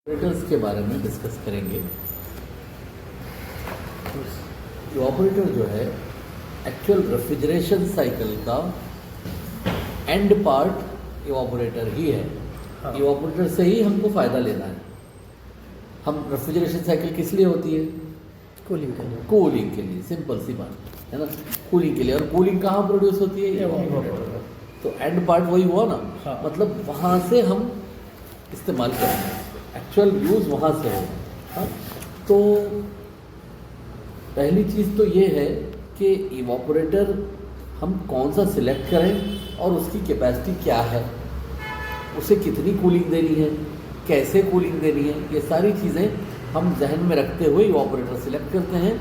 इवापोरेटर्स के बारे में डिस्कस करेंगे। इवापोरेटर जो है एक्चुअल रेफ्रिजरेशन साइकिल का एंड पार्ट इवापोरेटर ही है। हाँ। इवापोरेटर से ही हमको फ़ायदा लेना है। हम रेफ्रिजरेशन साइकिल किस लिए होती है? कूलिंग के लिए। कूलिंग के लिए, सिंपल सी बात है ना, कूलिंग के लिए। और कूलिंग कहाँ प्रोड्यूस होती है? इवापोरेटर। तो एंड पार्ट वही हुआ ना। हाँ। मतलब वहाँ से हम इस्तेमाल करेंगे, एक्चुअल यूज़ वहाँ से हो। हाँ, तो पहली चीज़ तो ये है कि इवापोरेटर हम कौन सा सिलेक्ट करें और उसकी कैपेसिटी क्या है, उसे कितनी कूलिंग देनी है, कैसे कूलिंग देनी है, ये सारी चीज़ें हम जहन में रखते हुए इवापोरेटर सिलेक्ट करते हैं।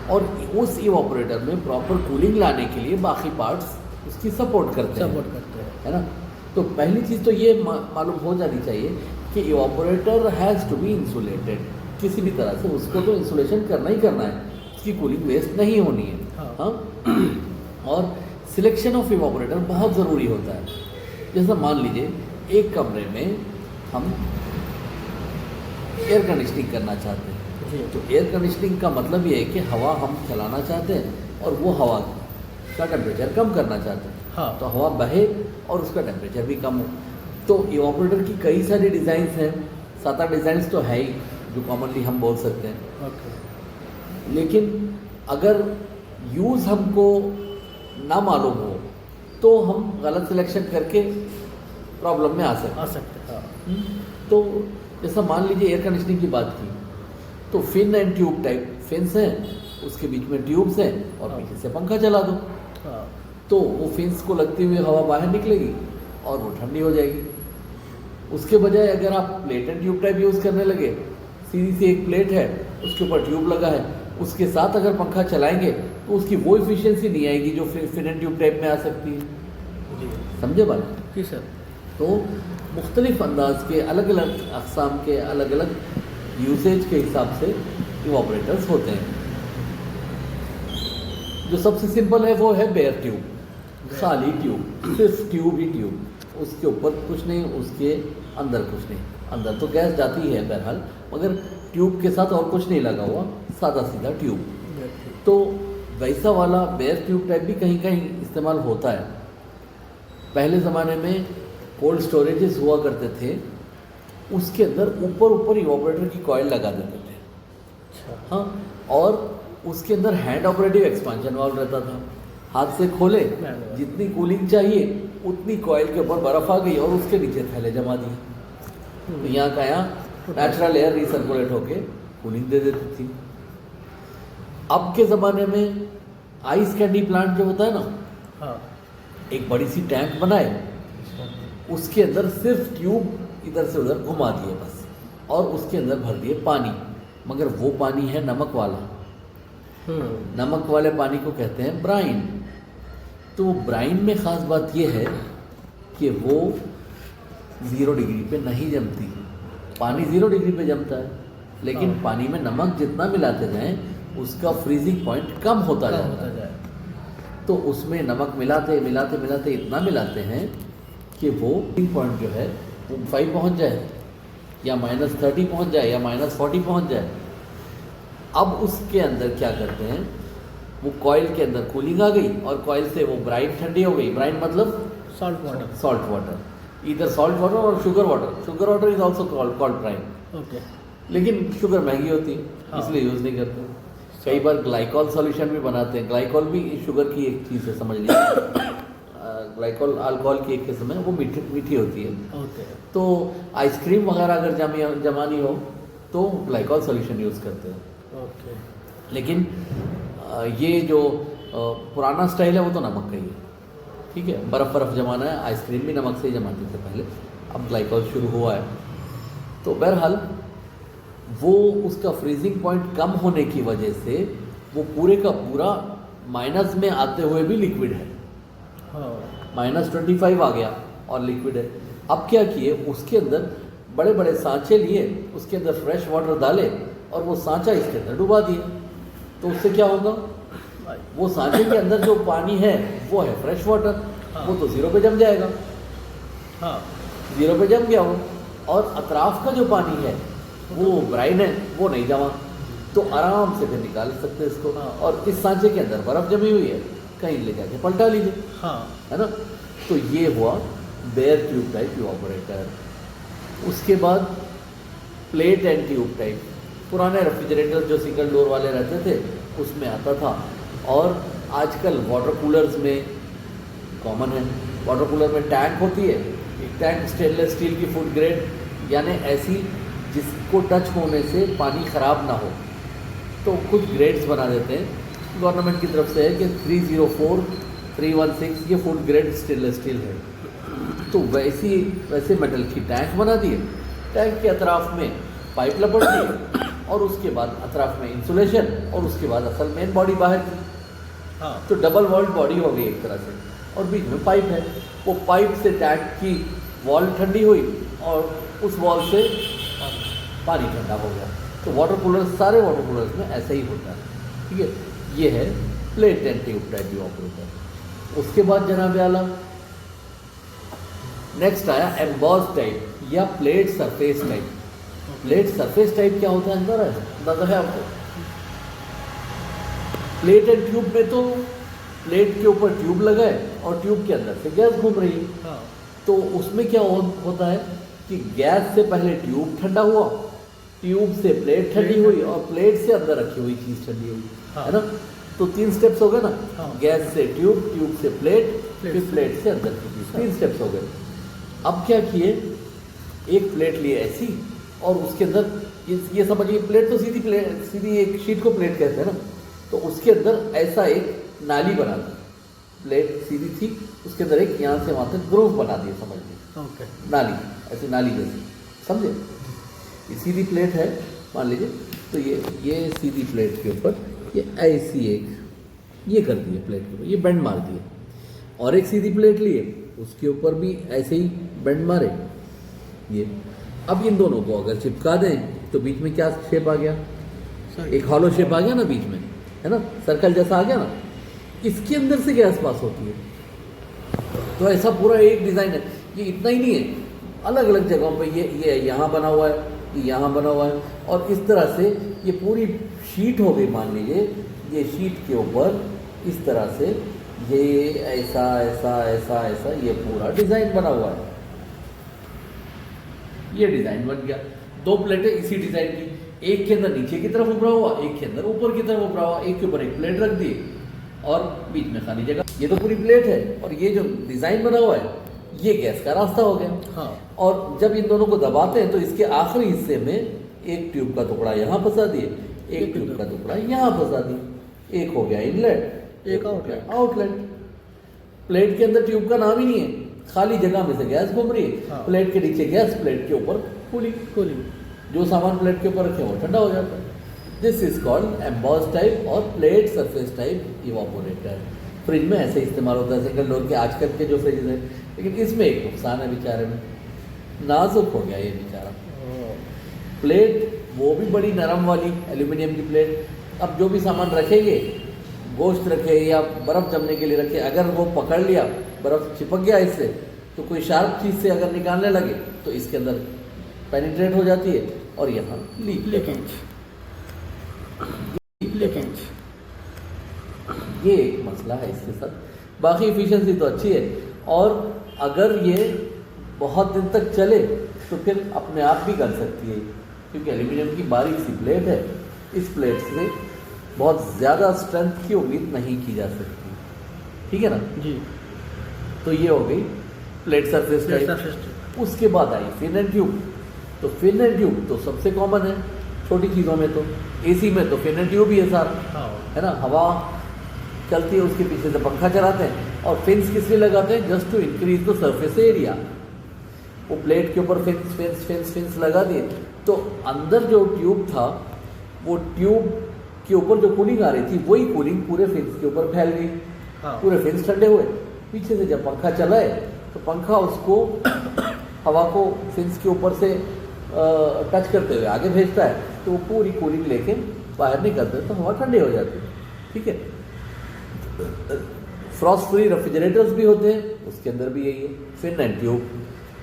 और उस इवापोरेटर में प्रॉपर कूलिंग लाने के लिए बाकी पार्ट्स उसकी सपोर्ट करते हैं, है ना। तो पहली चीज़ तो ये मालूम हो जानी चाहिए कि evaporator has to be insulated. किसी भी तरह से उसको तो इंसुलेशन करना ही करना है, उसकी कूलिंग वेस्ट नहीं होनी है। हाँ। और सिलेक्शन ऑफ इवापोरेटर बहुत ज़रूरी होता है। जैसा मान लीजिए एक कमरे में हम एयर कंडीशनिंग करना चाहते हैं, तो एयर कंडीशनिंग का मतलब ये है कि हवा हम चलाना चाहते हैं और वो हवा का टेम्परेचर कम करना चाहते हैं। हाँ। तो हवा बहे और उसका टेम्परेचर भी कम हो। तो इवापोरेटर की कई सारी डिज़ाइंस हैं, 7-8 डिज़ाइंस तो है ही जो कॉमनली हम बोल सकते हैं। ओके। लेकिन अगर यूज़ हमको ना मालूम हो तो हम गलत सिलेक्शन करके प्रॉब्लम में आ सकते हैं। हाँ। तो जैसा मान लीजिए एयर कंडीशनिंग की बात की, तो fin and tube type fins हैं, उसके बीच में ट्यूब्स हैं और पीछे से पंखा चला दो। हाँ। तो वो फिन्स को लगती हुई हवा बाहर निकलेगी और वो ठंडी हो जाएगी। उसके बजाय अगर आप plate and tube type use करने लगे, सीधी सी एक प्लेट है, उसके ऊपर ट्यूब लगा है, उसके साथ अगर पंखा चलाएंगे तो उसकी वो इफिशियंसी नहीं आएगी जो फिन एंड ट्यूब टाइप में आ सकती है। जी। समझे बात? जी सर। तो मुख्तलिफ अंदाज के अलग अलग अक़साम के अलग अलग यूसेज के हिसाब से इवापोरेटर्स होते हैं। जो सबसे सिंपल है वो है बेयर ट्यूब, खाली ट्यूब, सिर्फ ट्यूब ही ट्यूब, उसके ऊपर कुछ नहीं, उसके अंदर कुछ नहीं। अंदर तो गैस जाती है बहरहाल, मगर ट्यूब के साथ और कुछ नहीं लगा हुआ, सादा सीधा ट्यूब। तो वैसा वाला बेयर ट्यूब टाइप भी कहीं कहीं इस्तेमाल होता है। पहले ज़माने में कोल्ड स्टोरेजेस हुआ करते थे, उसके अंदर ऊपर इवापोरेटर की कॉइल लगा देते थे। अच्छा। हाँ, और उसके अंदर हैंड ऑपरेटिव एक्सपांशन वाल्व रहता था। हाथ से खोले, जितनी कूलिंग चाहिए उतनी कॉइल के ऊपर बर्फ़ आ गई और उसके नीचे थैले जमा दिए। तो यहाँ का यहाँ नेचुरल एयर रिसर्कुलेट होके कूलिंग दे देती थी। अब के ज़माने में आइस कैंडी प्लांट जो होता है ना, हाँ। एक बड़ी सी टैंक बनाए, उसके अंदर सिर्फ ट्यूब इधर से उधर घुमा दिए बस, और उसके अंदर भर दिए पानी, मगर वो पानी है नमक वाला। नमक वाले पानी को कहते हैं ब्राइन। तो ब्राइन में ख़ास बात यह है कि वो 0 डिग्री पे नहीं जमती। पानी 0 डिग्री पे जमता है, लेकिन पानी में नमक जितना मिलाते जाएं उसका फ्रीजिंग पॉइंट कम होता जाता है। तो उसमें नमक मिलाते मिलाते मिलाते इतना मिलाते हैं कि वो फ्रीजिंग पॉइंट जो है वो 5 पहुँच जाए, या -30 पहुँच जाए, या -40 पहुँच जाए। अब उसके अंदर क्या करते हैं, वो कॉइल के अंदर कूलिंग आ गई और कॉइल से वो ब्राइन ठंडी हो गई। ब्राइन मतलब सॉल्ट वाटर। सॉल्ट वाटर, इधर सॉल्ट वाटर और sugar water. Sugar water is also called brine. Okay. लेकिन शुगर महंगी होती है, हाँ। इसलिए यूज़ नहीं करते। कई बार ग्लाइकॉल सॉल्यूशन भी बनाते हैं। ग्लाइकॉल भी शुगर की एक चीज़ है, समझ लीजिए। ग्लाइकॉल अल्कोहल की एक किस्म है, वो मीठी होती है। ओके। तो आइसक्रीम वगैरह अगर जमानी हो तो ग्लाइकॉल सॉल्यूशन यूज़ करते हैं। ओके। लेकिन ये जो पुराना स्टाइल है वो तो नमक का ही है। ठीक है, बर्फ़ जमाना है, आइसक्रीम भी नमक से ही जमाते थे पहले, अब ग्लाइकॉल शुरू हुआ है। तो बहरहाल वो उसका फ्रीजिंग पॉइंट कम होने की वजह से वो पूरे का पूरा माइनस में आते हुए भी लिक्विड है। हाँ। -25 आ गया और लिक्विड है। अब क्या किए, उसके अंदर बड़े बड़े सांचे लिए, उसके अंदर फ्रेश वाटर डाले और वो सांचा इसके अंदर डुबा दिया। तो उससे क्या होगा, वो सांचे के अंदर जो पानी है वो है फ्रेश वाटर। हाँ। वो तो 0 पे जम जाएगा। हाँ। 0 पे जम गया वो, और अतराफ का जो पानी है वो ब्राइन है वो नहीं जमा, तो आराम से फिर निकाल सकते हैं इसको। हाँ। और इस सांचे के अंदर बर्फ़ जमी हुई है, कहीं ले जाके पलटा लीजिए, हाँ है ना। तो ये हुआ बेयर ट्यूब टाइप इवापोरेटर। उसके बाद प्लेट एंड ट्यूब टाइप, पुराने रेफ्रिजरेटर जो सिंगल डोर वाले रहते थे उसमें आता था, और आजकल वाटर कूलर्स में कॉमन है। वाटर कूलर में टैंक होती है, एक टैंक स्टेनलेस स्टील की फूड ग्रेड, यानी ऐसी जिसको टच होने से पानी ख़राब ना हो। तो कुछ ग्रेड्स बना देते हैं गवर्नमेंट की तरफ से है कि 304, 316 ये फूड ग्रेड स्टेनलेस स्टील है। तो वैसे मेटल की टैंक बना दिए, टैंक के अतराफ में पाइप लपट दी, और उसके बाद अतराफ में इंसुलेशन, और उसके बाद असल मेन बॉडी बाहर की। हाँ तो डबल वॉल्ड बॉडी हो गई एक तरह से, और बीच में पाइप है। वो पाइप से टैंक की वॉल ठंडी हुई, और उस वॉल से पानी ठंडा हो गया। तो वाटर कूलर, सारे वाटर कूलर्स में ऐसा ही होता है, ठीक है। ये है plate and tube type evaporator. उसके बाद जनाब आला नेक्स्ट आया एम्बॉस टाइप या plate surface type. Plate surface type क्या होता है अंदर है आपको? प्लेट एंड ट्यूब में तो प्लेट के ऊपर ट्यूब लगा है और ट्यूब के अंदर से गैस घूम रही है। हाँ तो उसमें क्या होता है कि गैस से पहले ट्यूब ठंडा हुआ, ट्यूब से प्लेट ठंडी हुई, और प्लेट से अंदर रखी हुई चीज़ ठंडी हुई, हाँ। है ना। तो 3 स्टेप्स हो गए ना, हाँ। गैस से ट्यूब, ट्यूब से प्लेट, प्लेट फिर से- प्लेट से अंदर की चीज़, 3 स्टेप्स हो गए। अब क्या किए, एक प्लेट लिए ऐसी, और उसके अंदर ये समझिए प्लेट तो सीधी एक शीट को प्लेट कहते हैं ना, तो उसके अंदर ऐसा एक नाली बना दी। प्लेट सीधी थी, उसके अंदर एक यहाँ से वहाँ तक ग्रूव बना दिए, समझ लीजिए ओके नाली, ऐसी नाली जैसी, समझे। ये सीधी प्लेट है मान लीजिए, तो ये सीधी प्लेट के ऊपर ये ऐसी एक ये कर दिए प्लेट के ऊपर, ये बेंड मार दिए, और एक सीधी प्लेट लिए, उसके ऊपर भी ऐसे ही बेंड मारे ये। अब इन दोनों को अगर चिपका दें तो बीच में क्या शेप आ गया, एक हॉलो शेप आ गया ना बीच में, है ना, सर्कल जैसा आ गया ना। इसके अंदर से गैस पास होती है। तो ऐसा पूरा एक डिज़ाइन है। ये इतना ही नहीं है, अलग अलग जगहों पे ये यहाँ बना हुआ है, ये यहाँ बना हुआ है, और इस तरह से ये पूरी शीट हो गई। मान लीजिए ये शीट के ऊपर इस तरह से ये ऐसा ऐसा ऐसा ऐसा ये पूरा डिज़ाइन बना हुआ है। ये डिज़ाइन बन गया, 2 प्लेटें इसी डिज़ाइन की, एक के अंदर नीचे की तरफ उभरा हुआ, एक के अंदर ऊपर की तरफ उभरा हुआ, एक के ऊपर एक प्लेट रख दी, और बीच में खाली जगह। ये तो पूरी प्लेट है, और ये जो डिज़ाइन बना हुआ है ये गैस का रास्ता हो गया। हाँ और जब इन दोनों को दबाते हैं तो इसके आखिरी हिस्से में एक ट्यूब का टुकड़ा यहाँ फंसा दिए, एक ट्यूब का टुकड़ा यहाँ फंसा दिए, एक हो गया इनलेट, एक हो गया आउटलेट। प्लेट के अंदर ट्यूब का नाम ही नहीं है, खाली जगह में से गैस घूम रही है। हाँ। प्लेट के नीचे गैस, प्लेट के ऊपर कूलिंग, जो सामान प्लेट के ऊपर रखे वो ठंडा हो जाता है। This is called emboss type और plate surface type evaporator. Fridge में ऐसे इस्तेमाल होता है, सिंगल डोर के आजकल के जो फ्रिज हैं। लेकिन इसमें एक नुकसान है बेचारे में, नाजुक हो गया ये बेचारा। प्लेट वो भी बड़ी नरम वाली एल्यूमिनियम की प्लेट, अब जो भी सामान रखेंगे, गोश्त रखे या बर्फ़ जमने के लिए रखे, अगर वो पकड़ लिया, बर्फ़ चिपक गया इससे, तो कोई शार्प चीज़ से अगर निकालने लगे तो इसके अंदर पेनिट्रेट हो जाती है, और यहाँ लीकेज। ये एक मसला है इसके साथ। बाकी इफिशिएंसी तो अच्छी है, और अगर ये बहुत दिन तक चले तो फिर अपने आप भी कर सकती है, क्योंकि एल्यूमिनियम की बारीक सी प्लेट है। इस प्लेट से बहुत ज़्यादा स्ट्रेंथ की उम्मीद नहीं की जा सकती, ठीक है ना जी। तो ये हो गई प्लेट सरफेस टाइप। उसके बाद आई फिन एंड ट्यूब। तो फिन एंड ट्यूब तो सबसे कॉमन है छोटी चीज़ों में, तो एसी में तो फिन एंड ट्यूब ही है सारा, हाँ है ना। हवा चलती है, उसके पीछे से पंखा चलाते हैं, और फिन्स किस लिए लगाते हैं, just to increase the surface area. वो प्लेट के ऊपर फिन्स लगा दिए, तो अंदर जो ट्यूब था, वो ट्यूब के ऊपर जो कूलिंग आ रही थी, वही कूलिंग पूरे फिन्स के ऊपर फैल गई। हाँ। पूरे फिन्स ठंडे हुए। पीछे से जब पंखा चलाए तो पंखा उसको हवा को फिन्स के ऊपर से टच करते हुए आगे भेजता है, तो वो पूरी कूलिंग लेके बाहर निकलते हैं, तो हवा ठंडी हो जाती है, ठीक है। फ्रॉस्ट फ्री रेफ्रिजरेटर्स भी होते हैं, उसके अंदर भी यही है, फिन एंड ट्यूब,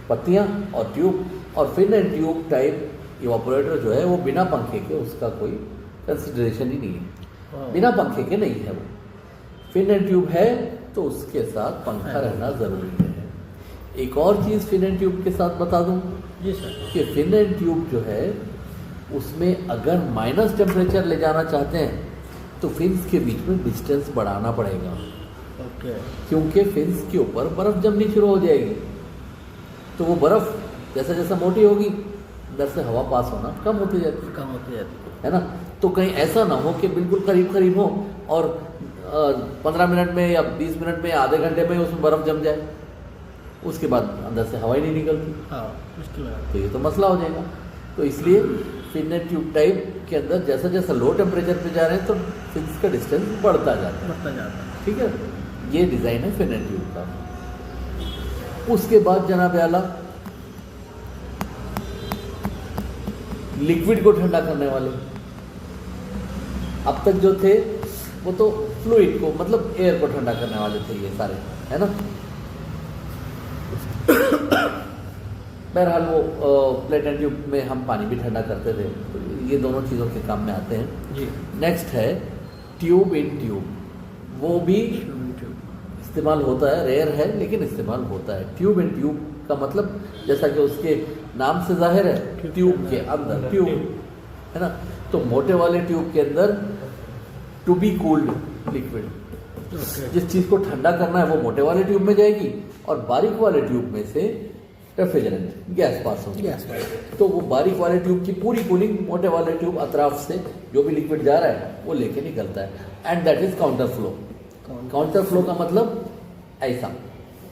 पत्तियाँ और ट्यूब। और fin and tube type evaporator जो है वो बिना पंखे के उसका कोई कंसिडरेशन ही नहीं है, हाँ। बिना पंखे के नहीं है वो। फिन एंड ट्यूब है तो उसके साथ पंखा हाँ। रहना ज़रूरी है। एक और चीज़ फिन एंड ट्यूब के साथ बता दूं जी सर। कि फिन एंड ट्यूब जो है उसमें अगर माइनस टेम्परेचर ले जाना चाहते हैं तो फिन्स के बीच में डिस्टेंस बढ़ाना पड़ेगा, ओके। क्योंकि फिन्स के ऊपर बर्फ़ जमनी शुरू हो जाएगी। तो वो बर्फ़ जैसा जैसा मोटी होगी अंदर से हवा पास होना कम होती जाती है, कम होती जाती है ना। तो कहीं ऐसा ना हो कि बिल्कुल करीब करीब हो और 15 मिनट में या 20 मिनट में या आधे घंटे में उसमें बर्फ़ जम जाए, उसके बाद अंदर से हवा ही नहीं निकलती, है। हाँ, मुश्किल है। तो ये तो मसला हो जाएगा। तो इसलिए फिन एंड ट्यूब टाइप के अंदर जैसा जैसा लो टेम्परेचर पे जा रहे हैं तो फिन्स का डिस्टेंस बढ़ता जाता है, बढ़ता जाता है। ठीक है। ये डिज़ाइन है फिन एंड ट्यूब का। उसके बाद जनाब आला लिक्विड को ठंडा करने वाले, अब तक जो थे वो तो फ्लूइड को मतलब एयर को ठंडा करने वाले थे ये सारे, है ना। बहरहाल वो प्लेट एंड ट्यूब में हम पानी भी ठंडा करते थे, तो ये दोनों चीज़ों के काम में आते हैं। जी। नेक्स्ट है ट्यूब इन ट्यूब, वो भी इस्तेमाल होता है, रेयर है लेकिन इस्तेमाल होता है। ट्यूब इन ट्यूब का मतलब जैसा कि उसके नाम से जाहिर है, ट्यूब के अंदर ट्यूब, है ना। तो मोटे वाले ट्यूब के अंदर टू बी कूल्ड लिक्विड, जिस चीज़ को ठंडा करना है वो मोटे वाले ट्यूब में जाएगी और बारीक वाले ट्यूब में से रेफ्रिजरेंट गैस पास होगी। Gas pass. तो वो बारीक वाले ट्यूब की पूरी कूलिंग मोटे वाले ट्यूब अतराफ से जो भी लिक्विड जा रहा है वो लेके निकलता है, and that is counter flow. Counter flow का मतलब ऐसा,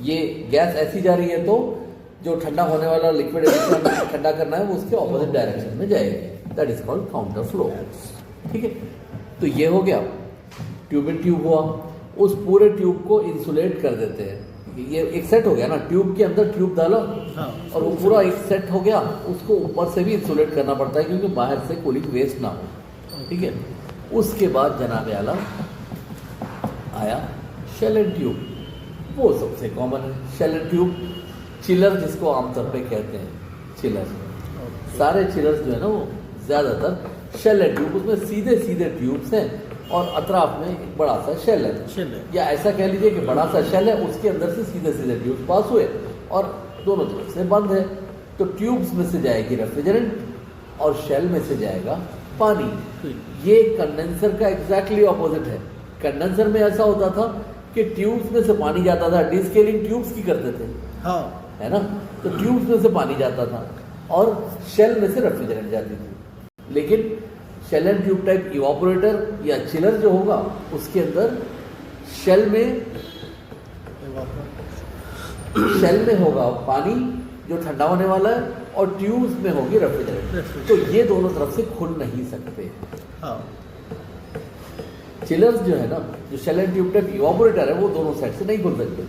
ये गैस ऐसी जा रही है तो जो ठंडा होने वाला लिक्विड ठंडा करना है वो उसके ऑपोजिट डायरेक्शन में जाएगी, that is called counter flow, ठीक है। तो ये हो गया ट्यूब इन ट्यूब हुआ। उस पूरे ट्यूब को इंसुलेट कर देते हैं, ये एक सेट हो गया ना, ट्यूब के अंदर ट्यूब डाला हाँ। और वो पूरा एक सेट हो गया, उसको ऊपर से भी इंसुलेट करना पड़ता है क्योंकि बाहर से कूलिंग वेस्ट ना हो, ठीक है। उसके बाद जनाब आला आया शेल एंड ट्यूब, वो सबसे कॉमन है। शेल एंड ट्यूब, चिलर जिसको आमतौर पे कहते हैं, चिलर, सारे चिलर्स जो है ना वो ज़्यादातर शेल एंड ट्यूब, उसमें सीधे सीधे ट्यूब्स हैं और अतराफ में एक बड़ा सा शेल है, या ऐसा कह लीजिए कि बड़ा सा शेल है, उसके अंदर से सीधे सीधे ट्यूब्स पास हुए और दोनों तरफ से बंद है। तो ट्यूब्स में से जाएगी रेफ्रिजरेंट और शेल में से जाएगा पानी। ये कंडेंसर का एग्जैक्टली ऑपोजिट है। कंडेंसर में ऐसा होता था कि ट्यूब्स में से पानी जाता था, डिस्केलिंग ट्यूब्स की करते थे, हाँ, है ना। तो ट्यूब्स में से पानी जाता था और शेल में से रेफ्रिजरेंट जाती थी। लेकिन shell and tube type evaporator या चिलर जो होगा उसके अंदर शेल में होगा पानी जो ठंडा होने वाला है और ट्यूब्स में होगी रेफ्रिजरेंट। तो ये दोनों तरफ से खुल नहीं सकते। हाँ। चिलर्स जो है ना, जो shell and tube type evaporator है वो दोनों साइड से नहीं खुल सकते।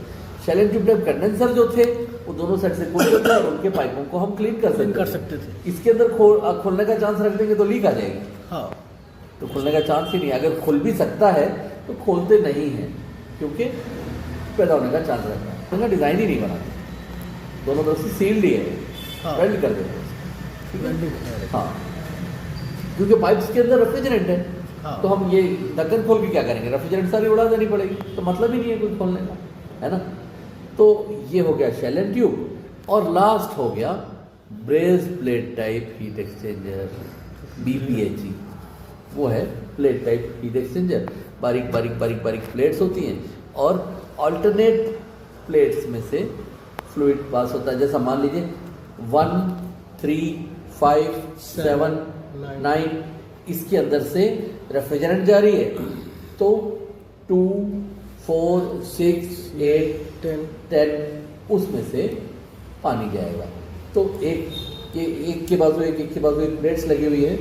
Shell and tube type condenser जो थे वो दोनों साइड से खुल सकते और उनके पाइपों को हम क्लीन कर सकते थे। इसके अंदर खोलने का चांस रख देंगे तो लीक आ जाएगी, हाँ। तो खुलने का चांस ही नहीं। अगर खुल भी सकता है तो खोलते नहीं हैं क्योंकि पैदा होने का चांस रहता है, उनका डिज़ाइन ही नहीं बनाते, दोनों तरफ से सील्ड ही है, हाँ। वेल्ड कर देते हैं, ठीक है। वेल्डिंग। हाँ, क्योंकि पाइप्स के अंदर रेफ्रिजरेंट है, हाँ। तो हम ये ढक्कन खोल के क्या करेंगे, रेफ्रिजरेंट सारी उड़ा देनी पड़ेगी, तो मतलब ही नहीं है कुछ खोलने का, है ना। तो ये हो गया शेल एंड ट्यूब। और लास्ट हो गया braze plate type heat exchanger, BPHE। वो है प्लेट टाइप हीट एक्सचेंजर। बारीक बारीक बारीक बारीक प्लेट्स होती हैं और ऑल्टरनेट प्लेट्स में से फ्लूइड पास होता है। जैसा मान लीजिए 1, 3, 5, 7, 9, इसके अंदर से रेफ्रिजरेंट जा रही है तो 2, 4, 6, 8, 10 उसमें से पानी जाएगा। तो एक के बाजू एक के बाजू एक प्लेट्स लगी हुई है,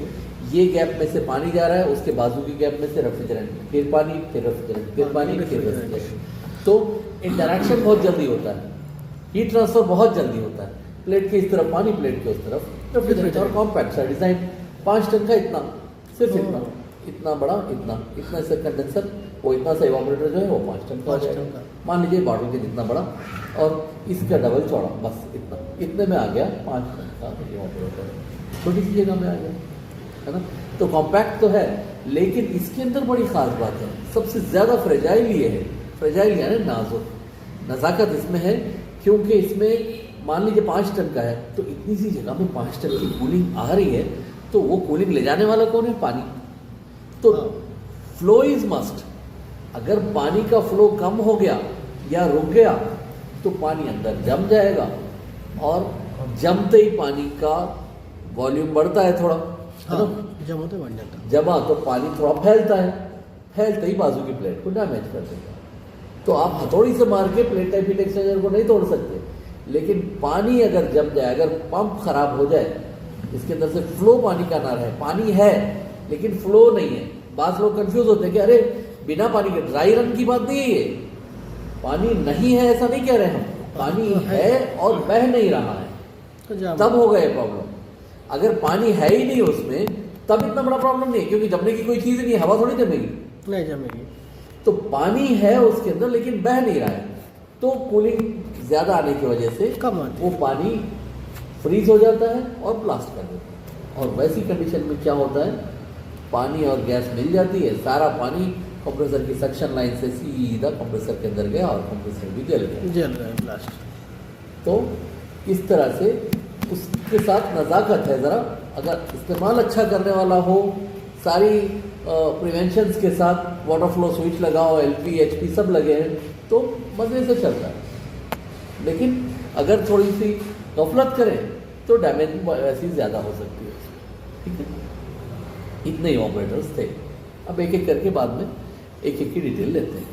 ये गैप में से पानी जा रहा है, उसके बाजू की गैप में से रेफ्रिजरेंट, फिर पानी, फिर रेफ्रिजरेंट, फिर पानी, फिर रेफ्रिजरेंट। तो इंटरैक्शन बहुत जल्दी होता है, हीट ट्रांसफर बहुत जल्दी होता है। प्लेट के इस तरफ पानी, प्लेट के उस तरफ रेफ्रिजरेंट। और कॉम्पैक्ट सा डिज़ाइन, 5 टन का इतना, सिर्फ इतना, इतना बड़ा, इतना सा कंडेंसर, वो इतना सा इवापोरेटर जो है वो 5 टन का हो जाएगा। मान लीजिए बॉटल के जितना बड़ा और इसका डबल चौड़ा, बस इतना, इतने में आ गया 5 टन का इवापोरेटर। छोटी सी जगह में आ गया, है ना। तो कॉम्पैक्ट तो है, लेकिन इसके अंदर बड़ी ख़ास बात है, सबसे ज़्यादा फ्रेजाइल ये है, फ्रेजाइल यानी नाजुक, नज़ाकत इसमें है, क्योंकि इसमें मान लीजिए 5 टन का है, तो इतनी सी जगह में 5 टन की कूलिंग आ रही है, तो वो कूलिंग ले जाने वाला कौन है? पानी। तो फ्लो इज़ मस्ट। अगर पानी का फ्लो कम हो गया या रुक गया तो पानी अंदर जम जाएगा, और जमते ही पानी का वॉल्यूम बढ़ता है थोड़ा, है ना। जमा तो बढ़ जाता। जमा तो पानी थोड़ा फैलता है, फैलते ही बाजू की प्लेट को डैमेज कर देगा। तो आप हथौड़ी से मार के प्लेट टाइप हीट एक्सचेंजर को नहीं तोड़ सकते, लेकिन पानी अगर जम जाए, अगर पंप खराब हो जाए, इसके अंदर से फ्लो पानी का ना रहे, पानी है लेकिन फ्लो नहीं है। बात लोग कंफ्यूज होते हैं कि अरे बिना पानी के, ड्राई रन की बात नहीं है ये, पानी नहीं है ऐसा नहीं कह रहे हम, पानी है और बह नहीं रहा है, तो जाम तब हो गए प्रॉब्लम। अगर पानी है ही नहीं उसमें तब इतना बड़ा प्रॉब्लम नहीं है, क्योंकि जमने की कोई चीज़ नहीं है, हवा थोड़ी जमेगी। नहीं जमेगी। तो पानी है उसके अंदर लेकिन बह नहीं रहा है, तो कूलिंग ज़्यादा आने की वजह से कम आती वो पानी फ्रीज हो जाता है और ब्लास्ट कर देता है। और वैसी कंडीशन में क्या होता है, पानी और गैस मिल जाती है, सारा पानी कंप्रेसर की सक्शन लाइन से सीधा कंप्रेसर के अंदर गया और कंप्रेसर भी जल गया। जल रहा है ब्लास्ट। तो इस तरह से उसके साथ नज़ाकत है ज़रा, अगर इस्तेमाल अच्छा करने वाला हो, सारी प्रिवेंशंस के साथ, वाटर फ्लो स्विच लगाओ, LP HP सब लगे हैं, तो मज़े से चलता है। लेकिन अगर थोड़ी सी गफलत करें तो डैमेज ऐसी ज़्यादा हो सकती है, ठीक है। इतने ही ऑपरेटर्स थे। अब एक एक करके बाद में एक एक की डिटेल लेते हैं।